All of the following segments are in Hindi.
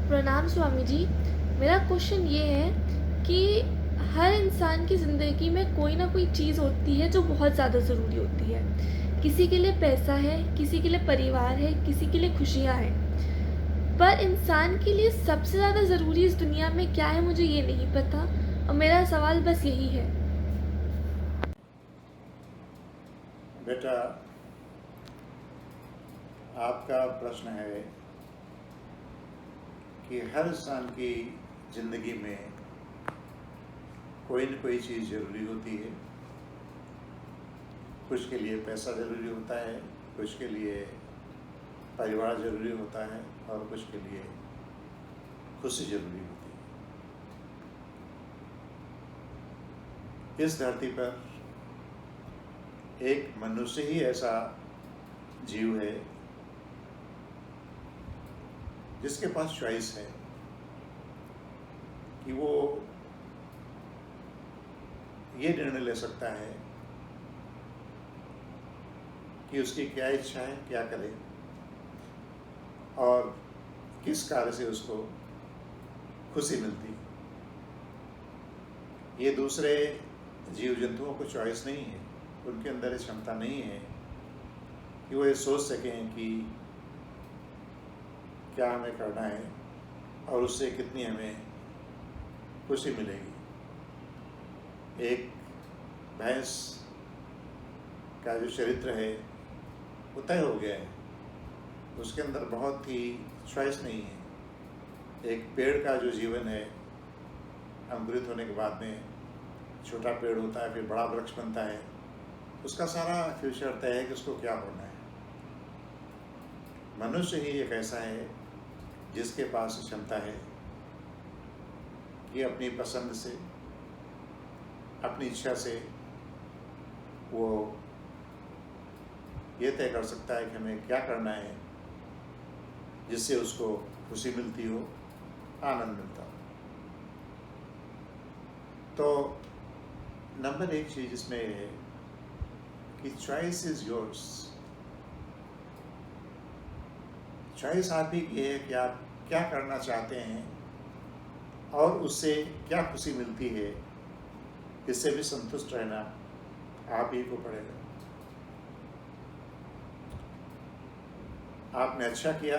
प्रणाम स्वामी जी। मेरा क्वेश्चन ये है कि हर इंसान की ज़िंदगी में कोई ना कोई चीज़ होती है जो बहुत ज़्यादा ज़रूरी होती है। किसी के लिए पैसा है, किसी के लिए परिवार है, किसी के लिए खुशियाँ हैं। पर इंसान के लिए सबसे ज़्यादा ज़रूरी इस दुनिया में क्या है मुझे ये नहीं पता, और मेरा सवाल बस यही है। बेटा, आपका प्रश्न है कि हर इंसान की ज़िंदगी में कोई न कोई चीज़ ज़रूरी होती है। कुछ के लिए पैसा ज़रूरी होता है, कुछ के लिए परिवार ज़रूरी होता है और कुछ के लिए खुशी ज़रूरी होती है। इस धरती पर एक मनुष्य ही ऐसा जीव है जिसके पास चॉइस है कि वो ये निर्णय ले सकता है कि उसकी क्या इच्छा है, क्या करे और किस कार्य से उसको खुशी मिलती। ये दूसरे जीव जंतुओं को चॉइस नहीं है, उनके अंदर ये क्षमता नहीं है कि वो ये सोच सकें कि क्या हमें करना है और उससे कितनी हमें खुशी मिलेगी। एक भैंस का जो चरित्र है वो तय हो गया है, उसके अंदर बहुत ही चॉइस नहीं है। एक पेड़ का जो जीवन है, अंकुरित होने के बाद में छोटा पेड़ होता है, फिर बड़ा वृक्ष बनता है, उसका सारा फ्यूचर तय है कि उसको क्या होना है। मनुष्य ही एक ऐसा है जिसके पास क्षमता है कि अपनी पसंद से, अपनी इच्छा से वो ये तय कर सकता है कि हमें क्या करना है जिससे उसको खुशी मिलती हो, आनंद मिलता हो। तो नंबर एक चीज़ इसमें है कि चॉइस इज योर्स। चॉइस आप ही की है कि आप क्या करना चाहते हैं और उससे क्या खुशी मिलती है, इससे भी संतुष्ट रहना आप ही को पड़ेगा। आपने अच्छा किया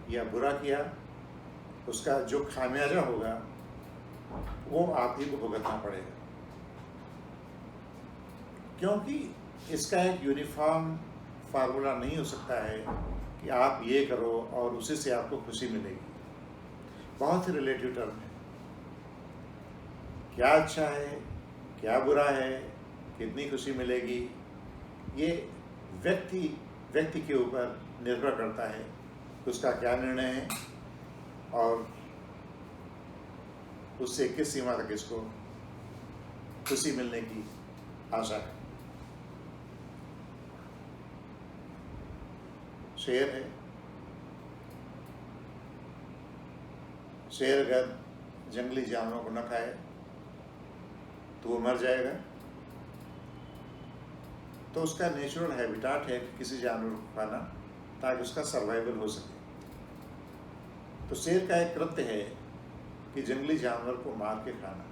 या बुरा किया, उसका जो खामियाजा होगा वो आप ही को भुगतना पड़ेगा, क्योंकि इसका एक यूनिफॉर्म फार्मूला नहीं हो सकता है कि आप ये करो और उसी से आपको खुशी मिलेगी। बहुत ही रिलेटिव टर्म है। क्या अच्छा है, क्या बुरा है, कितनी खुशी मिलेगी, ये व्यक्ति के ऊपर निर्भर करता है उसका क्या निर्णय है और उससे किस सीमा तक इसको खुशी मिलने की आशा है। शेर है, शेर अगर जंगली जानवरों को न खाए तो वो मर जाएगा। तो उसका नेचुरल हैबिटाट है कि किसी जानवर को खाना, ताकि उसका सर्वाइवल हो सके। तो शेर का एक कृत्य है कि जंगली जानवर को मार के खाना।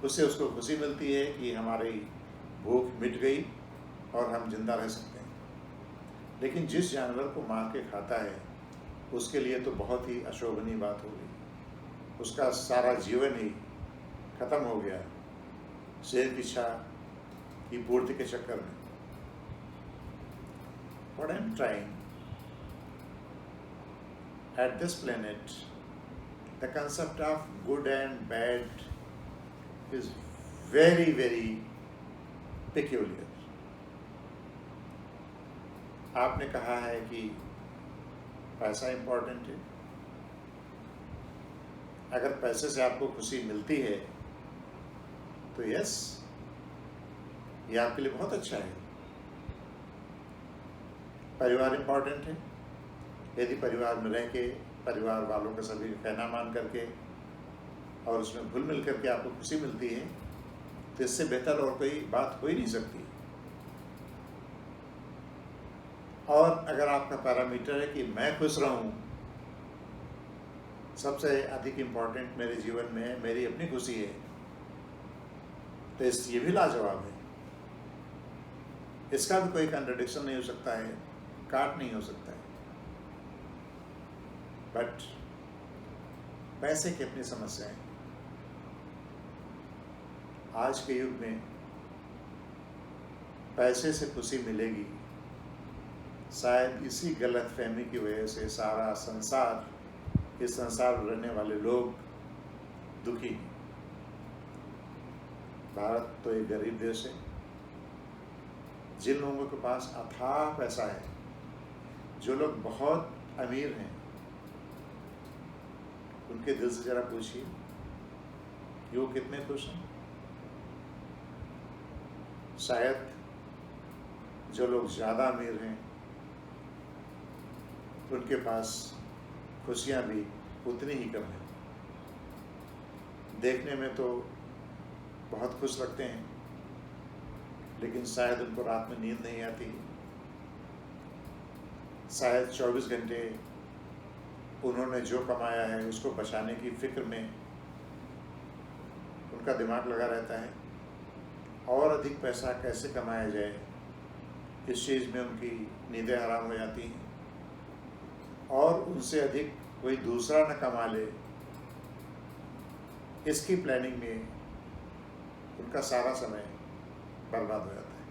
उससे उसको खुशी मिलती है कि हमारी भूख मिट गई और हम जिंदा रह सकते हैं। लेकिन जिस जानवर को मार के खाता है उसके लिए तो बहुत ही अशोभनीय बात हो गई, उसका सारा जीवन ही खत्म हो गया शेर की इच्छा की पूर्ति के चक्कर में। What I'm trying at this planet, the concept of good and bad is very, very peculiar. आपने कहा है कि पैसा इम्पोर्टेंट है। अगर पैसे से आपको खुशी मिलती है तो यस, ये आपके लिए बहुत अच्छा है। परिवार इम्पोर्टेंट है। यदि परिवार में रह के, परिवार वालों का सभी का कहना मान करके और उसमें घुल मिल करके आपको खुशी मिलती है, तो इससे बेहतर और कोई बात हो ही नहीं सकती। और अगर आपका पैरामीटर है कि मैं खुश रहूं सबसे अधिक इम्पोर्टेंट मेरे जीवन में मेरी अपनी खुशी है, तो ये भी लाजवाब है। इसका भी कोई कंट्रडिक्शन नहीं हो सकता है, काट नहीं हो सकता है। बट पैसे की अपनी समस्याएं। आज के युग में पैसे से खुशी मिलेगी, शायद इसी गलतफहमी की वजह से सारा संसार, इस संसार में रहने वाले लोग दुखी हैं। भारत तो एक गरीब देश है। जिन लोगों के पास अथाह पैसा है, जो लोग बहुत अमीर हैं, उनके दिल से जरा पूछिए कि वो कितने खुश हैं। शायद जो लोग ज़्यादा अमीर हैं, उनके पास खुशियाँ भी उतनी ही कम हैं। देखने में तो बहुत खुश लगते हैं, लेकिन शायद उनको रात में नींद नहीं आती। शायद 24 घंटे उन्होंने जो कमाया है उसको बचाने की फिक्र में उनका दिमाग लगा रहता है, और अधिक पैसा कैसे कमाया जाए, इस चीज़ में उनकी नींदें हराम हो जाती हैं, और उनसे अधिक कोई दूसरा न कमा ले, इसकी प्लानिंग में उनका सारा समय बर्बाद हो जाता है।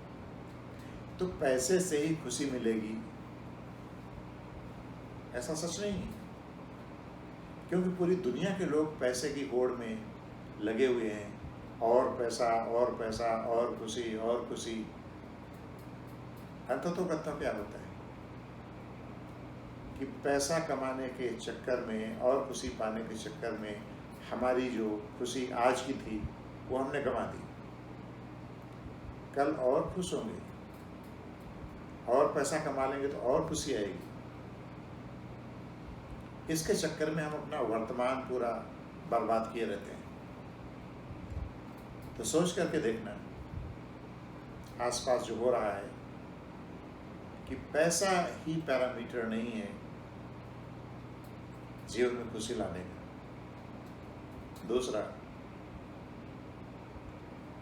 तो पैसे से ही खुशी मिलेगी ऐसा सच नहीं है, क्योंकि पूरी दुनिया के लोग पैसे की होड़ में लगे हुए हैं। और पैसा और पैसा और खुशी और खुशी। अंत तो करता क्या होता है कि पैसा कमाने के चक्कर में और खुशी पाने के चक्कर में हमारी जो खुशी आज की थी वो हमने गंवा दी। कल और खुश होंगे, और पैसा कमा लेंगे तो और खुशी आएगी। इसके चक्कर में हम अपना वर्तमान पूरा बर्बाद किए रहते हैं। तो सोच करके देखना आसपास जो हो रहा है कि पैसा ही पैरामीटर नहीं है जीवन में खुशी लाने का। दूसरा,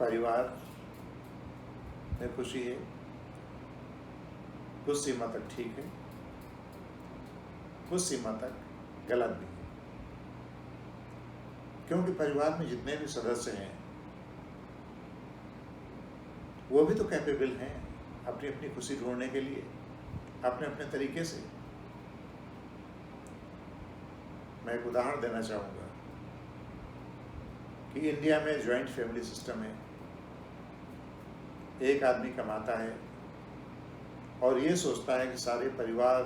परिवार में खुशी है, कुछ सीमा तक ठीक है, कुछ सीमा तक गलत भी है, क्योंकि परिवार में जितने भी सदस्य हैं वो भी तो कैपेबल हैं अपनी अपनी खुशी ढूंढने के लिए, अपने अपने तरीके से। मैं एक उदाहरण देना चाहूँगा कि इंडिया में जॉइंट फैमिली सिस्टम है। एक आदमी कमाता है और ये सोचता है कि सारे परिवार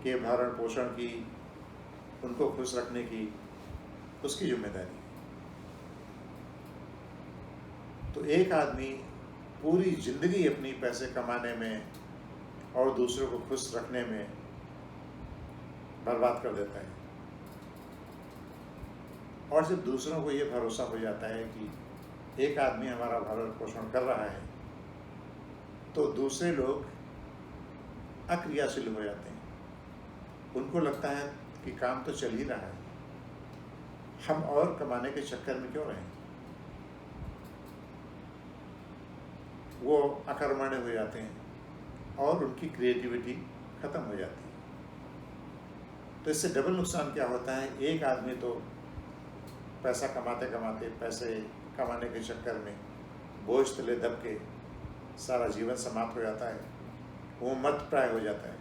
के भरण पोषण की, उनको खुश रखने की उसकी जिम्मेदारी है। तो एक आदमी पूरी जिंदगी अपनी पैसे कमाने में और दूसरों को खुश रखने में बर्बाद कर देता है। और जब दूसरों को ये भरोसा हो जाता है कि एक आदमी हमारा भरण पोषण कर रहा है, तो दूसरे लोग अक्रियाशील हो जाते हैं। उनको लगता है कि काम तो चल ही रहा है, हम और कमाने के चक्कर में क्यों रहें। वो अकर्मण्य हो जाते हैं और उनकी क्रिएटिविटी खत्म हो जाती है। तो इससे डबल नुकसान क्या होता है, एक आदमी तो पैसा कमाते कमाते, पैसे कमाने के चक्कर में बोझ तले दब के सारा जीवन समाप्त हो जाता है, वो मत प्राय हो जाता है।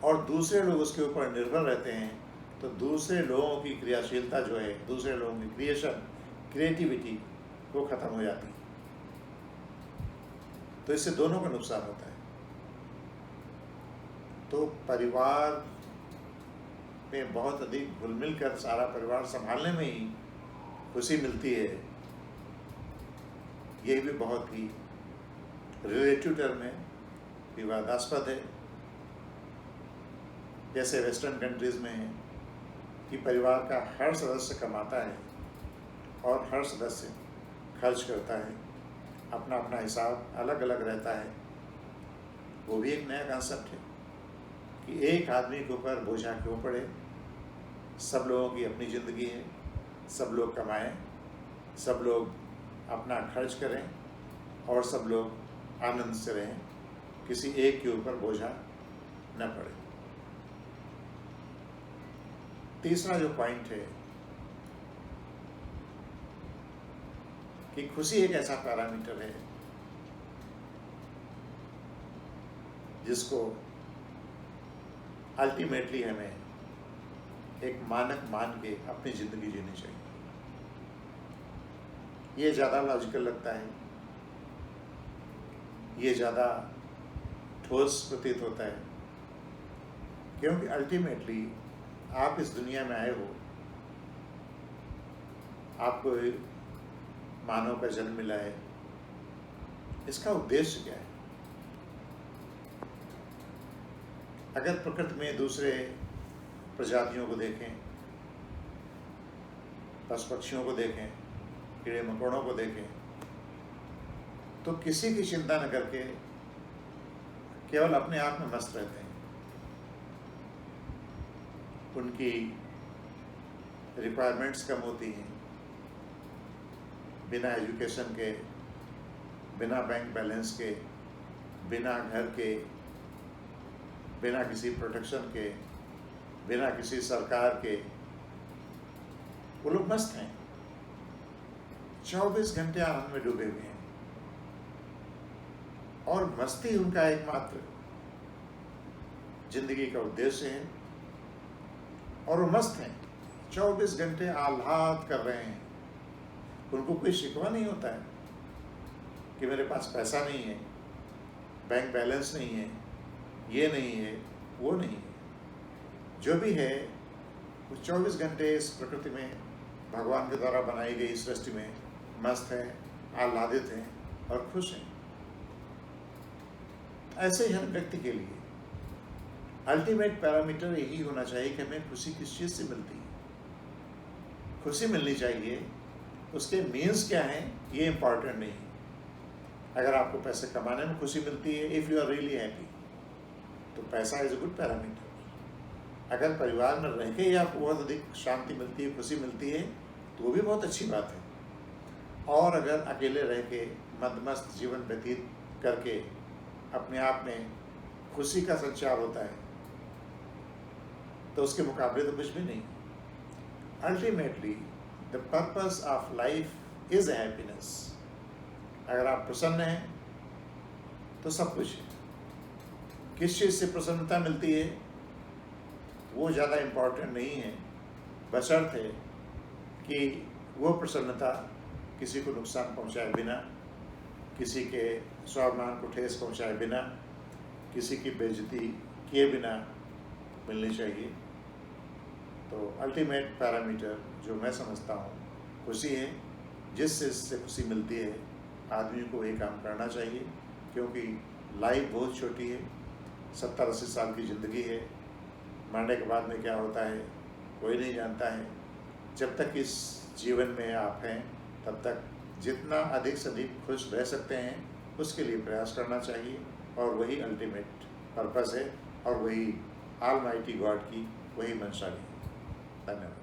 और दूसरे लोग उसके ऊपर निर्भर रहते हैं, तो दूसरे लोगों की क्रियाशीलता जो है, दूसरे लोगों की क्रिएशन, क्रिएटिविटी वो खत्म हो जाती है। तो इससे दोनों का नुकसान होता है। तो परिवार में बहुत अधिक घुल मिल कर सारा परिवार संभालने में ही खुशी मिलती है, ये भी बहुत ही रिलेटिव टर्म है, विवादास्पद है। जैसे वेस्टर्न कंट्रीज में है कि परिवार का हर सदस्य कमाता है और हर सदस्य खर्च करता है, अपना अपना हिसाब अलग अलग रहता है। वो भी एक नया कॉन्सेप्ट है कि एक आदमी के ऊपर बोझा क्यों पड़े सब लोगों की अपनी ज़िंदगी है, सब लोग कमाएं, सब लोग अपना खर्च करें और सब लोग आनंद से रहें, किसी एक के ऊपर बोझा न पड़े। तीसरा जो पॉइंट है कि खुशी एक ऐसा पैरामीटर है जिसको अल्टीमेटली हमें एक मानक मान के अपनी ज़िंदगी जीनी चाहिए। ये ज़्यादा लॉजिकल लगता है, ये ज़्यादा ठोस प्रतीत होता है, क्योंकि अल्टीमेटली आप इस दुनिया में आए हो, आपको मानव का जन्म मिला है, इसका उद्देश्य क्या है? अगर प्रकृति में दूसरे प्रजातियों को देखें, पशु पक्षियों को देखें, कीड़े मकोड़ों को देखें, तो किसी की चिंता न करके केवल अपने आप में मस्त रहते हैं। उनकी रिक्वायरमेंट्स कम होती हैं, बिना एजुकेशन के, बिना बैंक बैलेंस के, बिना घर के, बिना किसी प्रोटेक्शन के, बिना किसी सरकार के, वो लोग मस्त हैं, 24 घंटे आनंद में डूबे हुए हैं और मस्ती उनका एकमात्र जिंदगी का उद्देश्य है और वो मस्त हैं, 24 घंटे आह्लाद कर रहे हैं। उनको कोई शिकवा नहीं होता है कि मेरे पास पैसा नहीं है, बैंक बैलेंस नहीं है, ये नहीं है, वो नहीं है। जो भी है वो 24 घंटे इस प्रकृति में, भगवान के द्वारा बनाई गई सृष्टि में मस्त है, आह्लादित हैं और खुश हैं। ऐसे ही हर व्यक्ति के लिए अल्टीमेट पैरामीटर यही होना चाहिए कि हमें खुशी किस चीज़ से मिलती है। खुशी मिलनी चाहिए, उसके मीन्स क्या हैं ये इम्पॉर्टेंट नहीं। अगर आपको पैसे कमाने में खुशी मिलती है, if you are really happy, तो पैसा इज़ अ गुड पैरामीटर। अगर परिवार में रह के ही आपको बहुत अधिक शांति मिलती है, खुशी मिलती है, तो वो भी बहुत अच्छी बात है। और अगर अकेले रह के मदमस्त जीवन व्यतीत करके अपने आप में खुशी का संचार होता है, तो उसके मुकाबले तो कुछ भी नहीं। Ultimately the purpose of life is happiness. अगर आप प्रसन्न हैं तो सब कुछ है। किस चीज़ से प्रसन्नता मिलती है वो ज़्यादा इम्पोर्टेंट नहीं है, बशर्ते कि वो प्रसन्नता किसी को नुकसान पहुंचाए बिना, किसी के स्वाभिमान को ठेस पहुंचाए बिना, किसी की बेइज्जती किए बिना मिलनी चाहिए। तो अल्टीमेट पैरामीटर जो मैं समझता हूँ खुशी है। जिस चीज़ से खुशी मिलती है आदमी को वही काम करना चाहिए, क्योंकि लाइफ बहुत छोटी है, 70-80 साल की ज़िंदगी है। मरने के बाद में क्या होता है कोई नहीं जानता है। जब तक इस जीवन में आप हैं तब तक जितना अधिक से अधिक खुश रह सकते हैं उसके लिए प्रयास करना चाहिए, और वही अल्टीमेट पर्पस है और वही ऑलमाइटी गॉड की वही मंशा है। धन्यवाद।